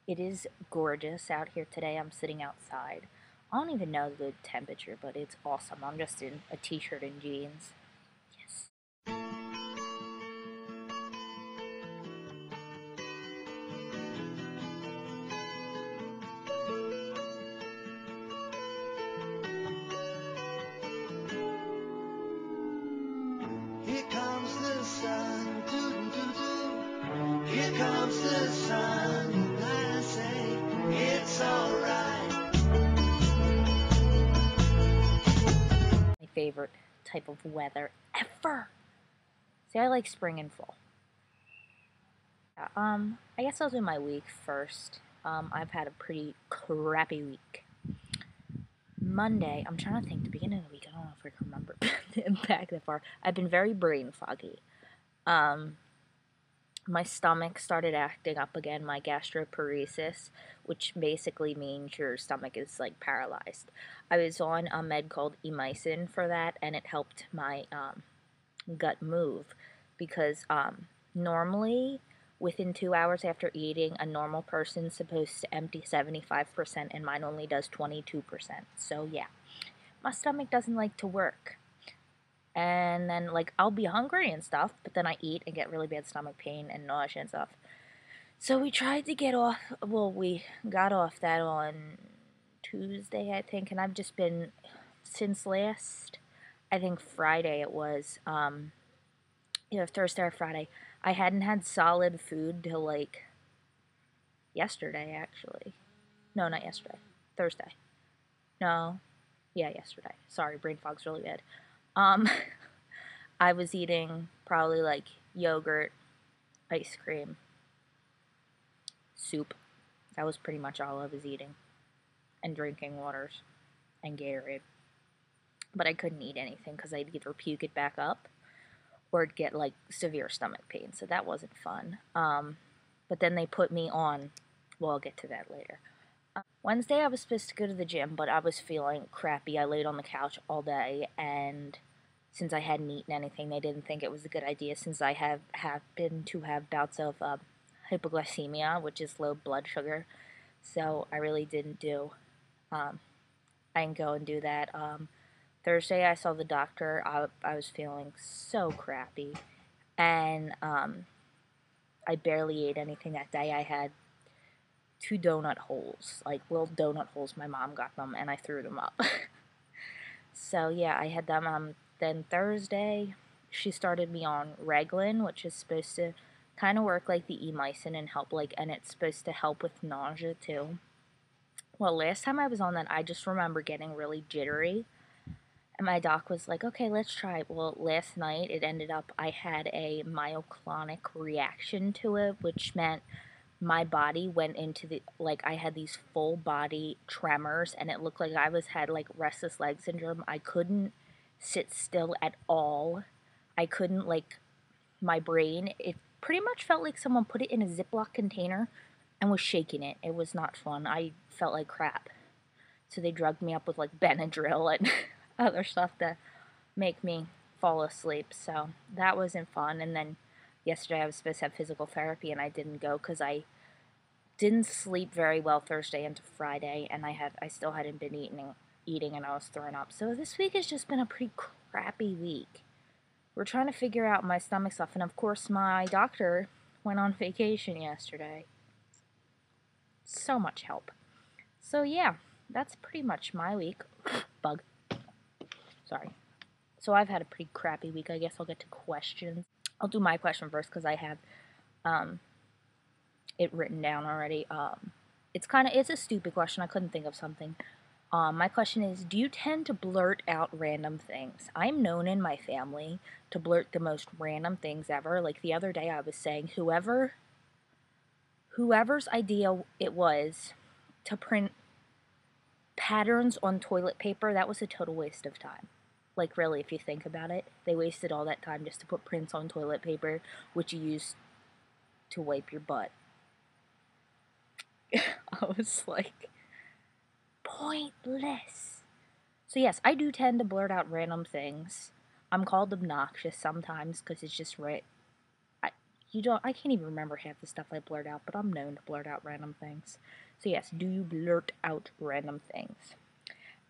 It is gorgeous out here today. I'm sitting outside. I don't even know the temperature, but it's awesome. I'm just in a t-shirt and jeans. Yes. Here comes the sun, doo-doo-doo-doo. Here comes the sun, and I say it's alright. My favorite type of weather ever. See, I like spring and fall. I guess I'll do my week first. I've had a pretty crappy week. Monday, I'm trying to think, the beginning of the week, I don't know if I can remember back that far. I've been very brain foggy. My stomach started acting up again, my gastroparesis, which basically means your stomach is like paralyzed. I was on a med called emicin for that, and it helped my gut move because normally within 2 hours after eating, a normal person's supposed to empty 75%, and mine only does 22%. So yeah, my stomach doesn't like to work. And then, like, I'll be hungry and stuff, but then I eat and get really bad stomach pain and nausea and stuff. So we tried to get off, well, we got off that on Tuesday, I think, and I've just been, since last, I think Friday it was, either Thursday or Friday, I hadn't had solid food till, like, yesterday, actually. No, not yesterday. Thursday. No. Yeah, yesterday. Sorry, brain fog's really bad. I was eating probably like yogurt, ice cream, soup. That was pretty much all I was eating. And drinking waters and Gatorade. But I couldn't eat anything because I'd either puke it back up or I'd get like severe stomach pain. So that wasn't fun. But then they put me on, well, I'll get to that later. Wednesday I was supposed to go to the gym, but I was feeling crappy. I laid on the couch all day, and since I hadn't eaten anything, they didn't think it was a good idea since I have happened to have bouts of hypoglycemia, which is low blood sugar. So I really didn't do, I didn't go and do that. Thursday I saw the doctor. I was feeling so crappy, and I barely ate anything that day. I had 2 donut holes, like little donut holes. My mom got them, and I threw them up. So yeah, I had them. Then Thursday, she started me on Reglan, which is supposed to kind of work like the emicin and help, like, and it's supposed to help with nausea too. Well, last time I was on that, I just remember getting really jittery, and my doc was like, "Okay, let's try it." Well, last night it ended up I had a myoclonic reaction to it, which meant my body went into the, like, I had these full body tremors, and it looked like I had like restless leg syndrome. I couldn't sit still at all. I couldn't, like, my brain, it pretty much felt like someone put it in a Ziploc container and was shaking it. It was not fun. I felt like crap. So they drugged me up with like Benadryl and other stuff to make me fall asleep. So that wasn't fun. And then yesterday I was supposed to have physical therapy, and I didn't go because I didn't sleep very well Thursday into Friday, and I still hadn't been eating, and I was throwing up. So this week has just been a pretty crappy week. We're trying to figure out my stomach stuff, and of course my doctor went on vacation yesterday. So much help. So yeah, that's pretty much my week. Bug. Sorry. So I've had a pretty crappy week. I guess I'll get to questions. I'll do my question first because I have it written down already. It's a stupid question. I couldn't think of something. My question is, do you tend to blurt out random things? I'm known in my family to blurt the most random things ever. Like the other day I was saying, whoever's idea it was to print patterns on toilet paper, that was a total waste of time. Like, really, if you think about it, they wasted all that time just to put prints on toilet paper, which you use to wipe your butt. I was like, pointless. So yes, I do tend to blurt out random things. I'm called obnoxious sometimes because it's just right. I can't even remember half the stuff I blurt out, but I'm known to blurt out random things. So yes, do you blurt out random things?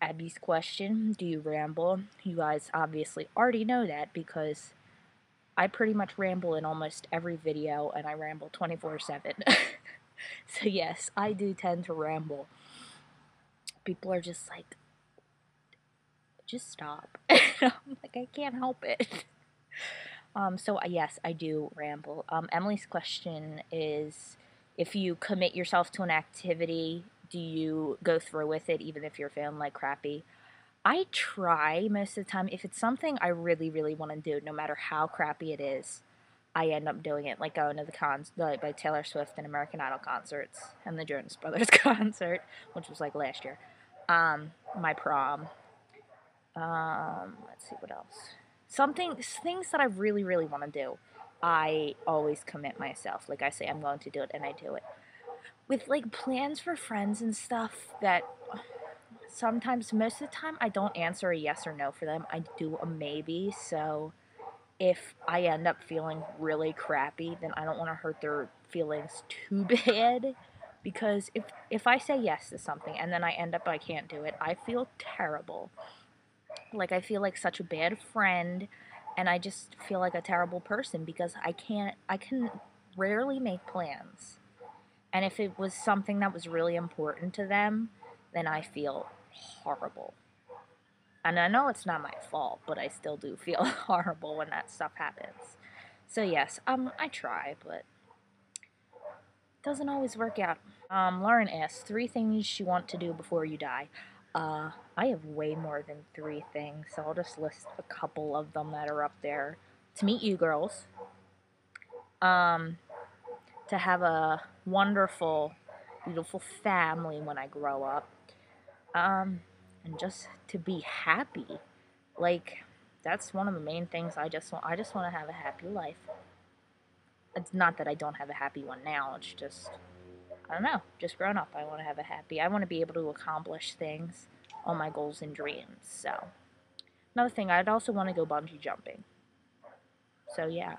Abby's question, do you ramble? You guys obviously already know that because I pretty much ramble in almost every video, and I ramble 24/7. So yes, I do tend to ramble. People are just like, just stop. I'm like, I can't help it. So yes, I do ramble. Emily's question is, if you commit yourself to an activity, do you go through with it even if you're feeling like crappy? I try most of the time. If it's something I really, really want to do, no matter how crappy it is, I end up doing it, like going to the Taylor Swift and American Idol concerts and the Jonas Brothers concert, which was like last year. My prom. Let's see what else. Things that I really, really want to do. I always commit myself. Like I say, I'm going to do it, and I do it. With like plans for friends and stuff that sometimes, most of the time, I don't answer a yes or no for them. I do a maybe. So if I end up feeling really crappy, then I don't want to hurt their feelings too bad. Because if I say yes to something and then I end up I can't do it, I feel terrible. Like I feel like such a bad friend, and I just feel like a terrible person because I can rarely make plans. And if it was something that was really important to them, then I feel horrible. And I know it's not my fault, but I still do feel horrible when that stuff happens. So yes, I try, but it doesn't always work out. Lauren asks, 3 things you want to do before you die. I have way more than 3 things, so I'll just list a couple of them that are up there. To meet you girls. To have a wonderful, beautiful family when I grow up. And just to be happy. Like, that's one of the main things I just want. I just want to have a happy life. It's not that I don't have a happy one now, it's just, I don't know, just growing up, I want to have a happy, I want to be able to accomplish things, all my goals and dreams, so. Another thing, I'd also want to go bungee jumping. So yeah.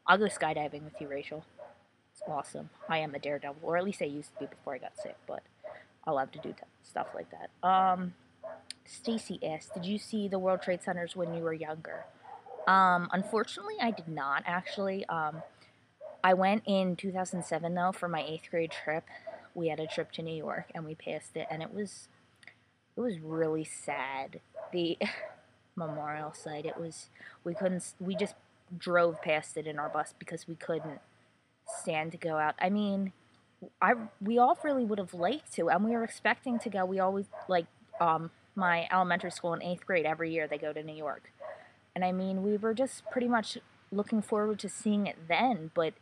I'll go skydiving with you, Rachel. It's awesome. I am a daredevil, or at least I used to be before I got sick, but I love to do stuff like that. Stacy asked, did you see the World Trade Centers when you were younger? Unfortunately, I did not, actually. I went in 2007, though, for my 8th grade trip. We had a trip to New York, and we passed it, and it was really sad. The memorial site, we just drove past it in our bus because we couldn't stand to go out. I mean, we all really would have liked to, and we were expecting to go. We always, like, my elementary school in 8th grade, every year they go to New York. And I mean, we were just pretty much looking forward to seeing it then, but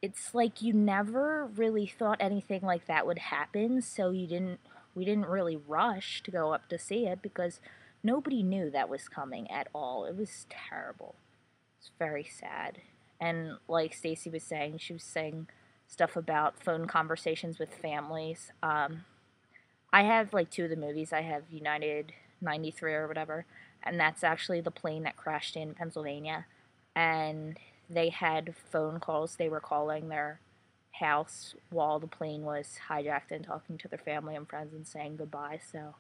it's like you never really thought anything like that would happen, so we didn't really rush to go up to see it because nobody knew that was coming at all. It was terrible. It's very sad. And like Stacy was saying, she was saying stuff about phone conversations with families. I have like 2 of the movies. I have United 93 or whatever, and that's actually the plane that crashed in Pennsylvania. And they had phone calls. They were calling their house while the plane was hijacked and talking to their family and friends and saying goodbye. So,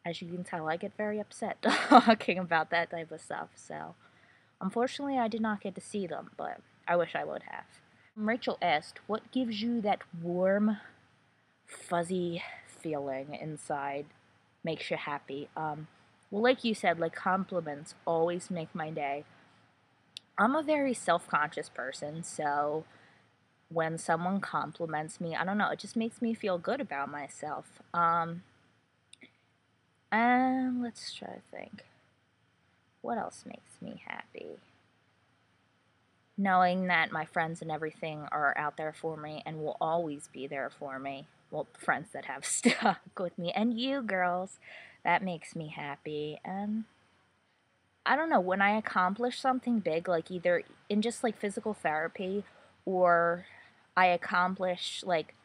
as you can tell, I get very upset talking about that type of stuff. So, unfortunately, I did not get to see them, but I wish I would have. Rachel asked, what gives you that warm, fuzzy feeling inside, makes you happy? Well, like you said, like compliments always make my day. I'm a very self-conscious person, so when someone compliments me, I don't know, it just makes me feel good about myself. And let's try to think. What else makes me happy? Knowing that my friends and everything are out there for me and will always be there for me. Well, friends that have stuck with me. And you girls, that makes me happy. And I don't know, when I accomplish something big, like either in just like physical therapy, or I accomplish like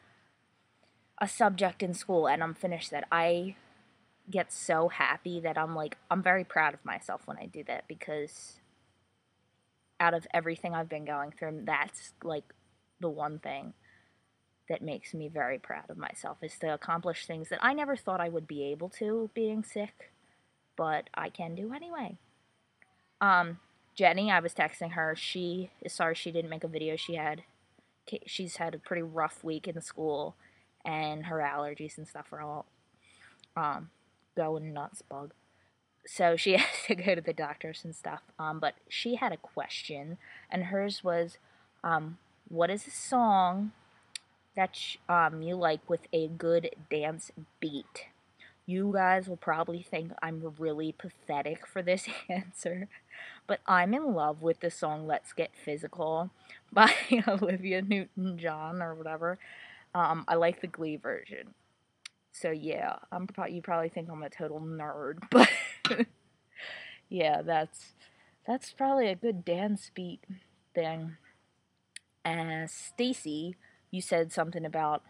a subject in school and I'm finished that, I get so happy that I'm very proud of myself when I do that, because out of everything I've been going through, that's like the one thing that makes me very proud of myself, is to accomplish things that I never thought I would be able to being sick, but I can do anyway. Jenny, I was texting her. She is sorry she didn't make a video. She's had a pretty rough week in school, and her allergies and stuff are all going nuts, bug. So she has to go to the doctors and stuff. But she had a question, and hers was, what is a song that you like with a good dance beat? You guys will probably think I'm really pathetic for this answer, but I'm in love with the song Let's Get Physical by Olivia Newton-John or whatever. I like the Glee version. So yeah, you probably think I'm a total nerd, but yeah, that's probably a good dance beat thing. And Stacy, you said something about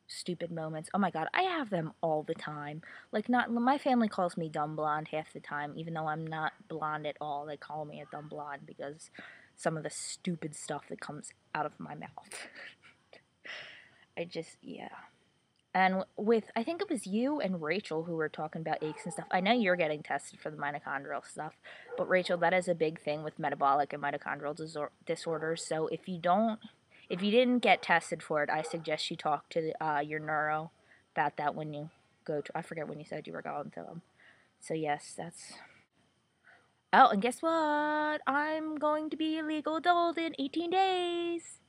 stupid moments. Oh my god, I have them all the time. Like, not my family calls me dumb blonde half the time, even though I'm not blonde at all. They call me a dumb blonde because some of the stupid stuff that comes out of my mouth. Yeah. And I think it was you and Rachel who were talking about aches and stuff. I know you're getting tested for the mitochondrial stuff, but Rachel, that is a big thing with metabolic and mitochondrial disorders. So if you didn't get tested for it, I suggest you talk to your neuro about that when you go to, I forget when you said you were going to them. So yes, that's... Oh, and guess what? I'm going to be a legal adult in 18 days.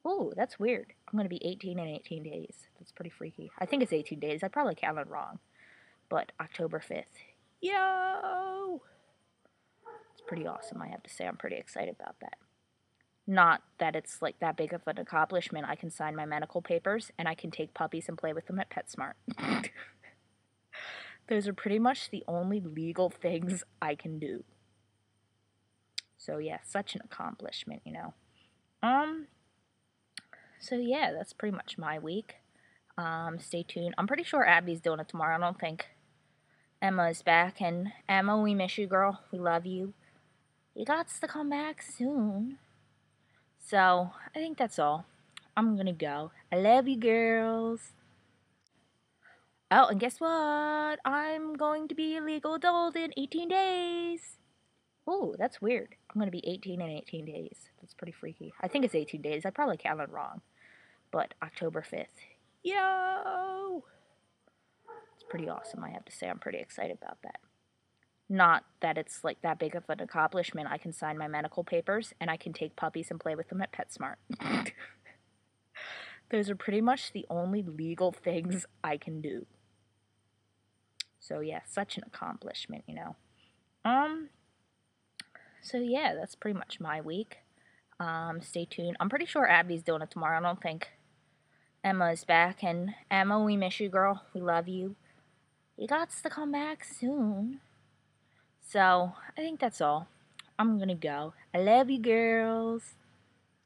Ooh, that's weird. I'm going to be 18 in 18 days. That's pretty freaky. I think it's 18 days. I probably counted wrong. But October 5th. Yo! It's pretty awesome, I have to say. I'm pretty excited about that. Not that it's like that big of an accomplishment. I can sign my medical papers, and I can take puppies and play with them at PetSmart. Those are pretty much the only legal things I can do. So yeah, such an accomplishment, you know. So yeah, that's pretty much my week. Stay tuned. I'm pretty sure Abby's doing it tomorrow. I don't think Emma is back. And Emma, we miss you, girl. We love you. You got to come back soon. So, I think that's all. I'm gonna go. I love you, girls. Oh, and guess what? I'm going to be a legal adult in 18 days. Ooh, that's weird. I'm gonna be 18 in 18 days. That's pretty freaky. I think it's 18 days. I probably counted wrong. But October 5th. Yo! It's pretty awesome, I have to say. I'm pretty excited about that. Not that it's like that big of an accomplishment. I can sign my medical papers, and I can take puppies and play with them at PetSmart. Those are pretty much the only legal things I can do. So yeah, such an accomplishment, you know. So yeah, that's pretty much my week. Stay tuned. I'm pretty sure Abby's doing it tomorrow. I don't think Emma is back. And Emma, we miss you, girl. We love you. You got to come back soon. So, I think that's all. I'm gonna go. I love you, girls.